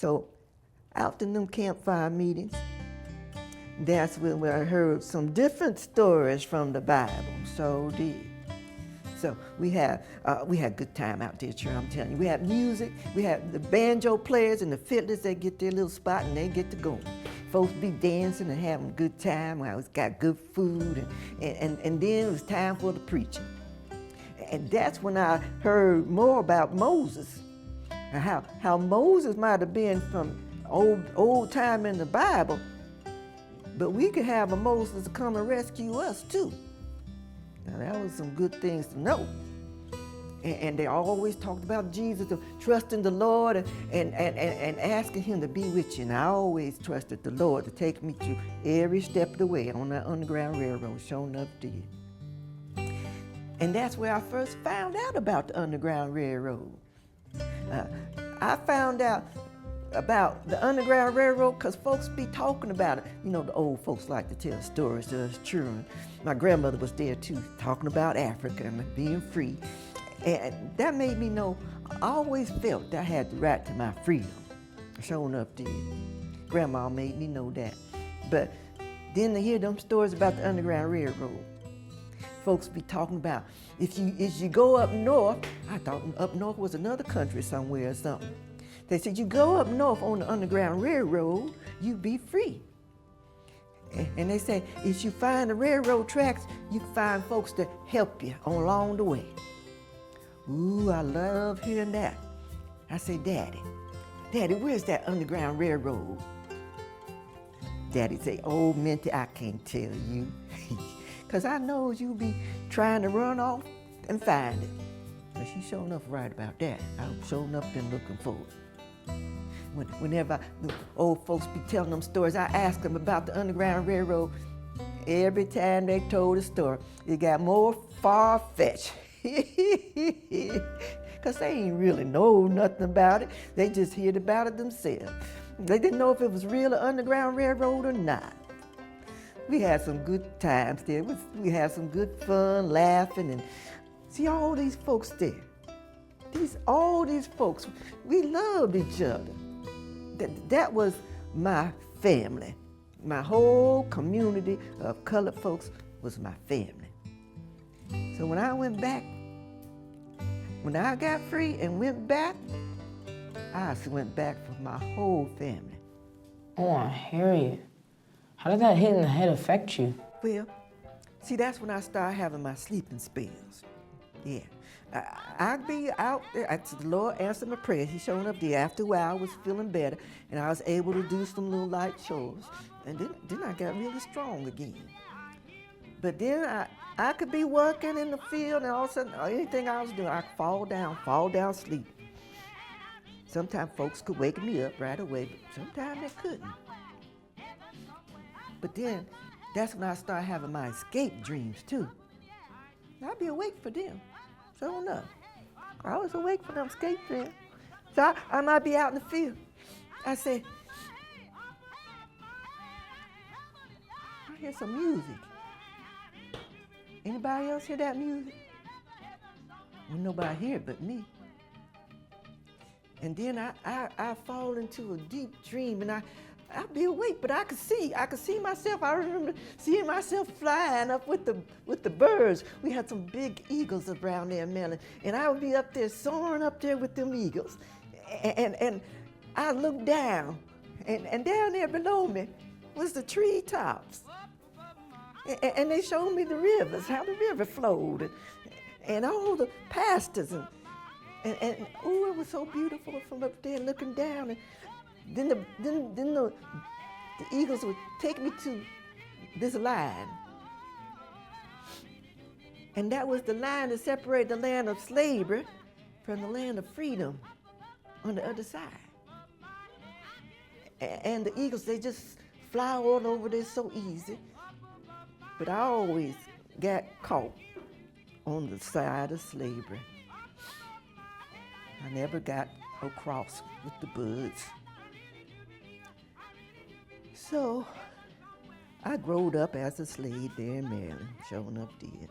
So out in them campfire meetings, that's when I heard some different stories from the Bible. So did. So we had good time out there, children, I'm telling you. We had music, we had the banjo players and the fiddlers, they get their little spot and they get to go. Folks be dancing and having a good time. We always got good food and then it was time for the preaching. And that's when I heard more about Moses, and how Moses might have been from old time in the Bible, but we could have a Moses to come and rescue us too. Now that was some good things to know. And they always talked about Jesus, of trusting the Lord and asking him to be with you. And I always trusted the Lord to take me through every step of the way on that Underground Railroad, sure enough did. And that's where I first found out about the Underground Railroad. I found out about the Underground Railroad because folks be talking about it. You know, the old folks like to tell stories to us children. My grandmother was there too, talking about Africa and being free. And that made me know, I always felt that I had the right to my freedom. Sure enough did. Grandma made me know that. But then to hear them stories about the Underground Railroad, folks be talking about, if you go up north, I thought up north was another country somewhere or something. They said, you go up north on the Underground Railroad, you be free. And they say, if you find the railroad tracks, you find folks to help you along the way. Ooh, I love hearing that. I say, Daddy, where's that Underground Railroad? Daddy say, oh, Minty, I can't tell you. Because I know you be trying to run off and find it. But she sure enough right about that. I've sure enough been looking for it. Whenever the old folks be telling them stories, I ask them about the Underground Railroad. Every time they told a story, it got more far-fetched. Because they ain't really know nothing about it. They just heard about it themselves. They didn't know if it was real or Underground Railroad or not. We had some good times there. We had some good fun, laughing, and see all these folks there. All these folks, we loved each other. That was my family. My whole community of colored folks was my family. So when I got free and went back, I went back for my whole family. Oh, Harriet, how did that hit in the head affect you? Well, see, that's when I started having my sleeping spells. Yeah. I'd be out there, the Lord answered my prayers. He showed up there. After a while, I was feeling better, and I was able to do some little light chores. And then I got really strong again. But then I could be working in the field, and all of a sudden, anything I was doing, I could fall down, sleep. Sometimes folks could wake me up right away, but sometimes they couldn't. But then, that's when I started having my escape dreams, too. I'd be awake for them. Sure enough. I was awake for them escape dreams. So I might be out in the field. I say, I hear some music. Anybody else hear that music? Well, nobody hear it but me. And then I fall into a deep dream, and I'd be awake, but I could see myself. I remember seeing myself flying up with the birds. We had some big eagles around there in Maryland, and I would be up there, soaring up there with them eagles. And I looked down, and down there below me was the treetops. And they showed me the rivers, how the river flowed, and all the pastures, and oh, it was so beautiful from up there looking down. And then the eagles would take me to this line. And that was the line that separated the land of slavery from the land of freedom on the other side. And the eagles, they just fly all over there so easy. But I always got caught on the side of slavery. I never got across with the birds. So I growed up as a slave there in Maryland, sure enough did.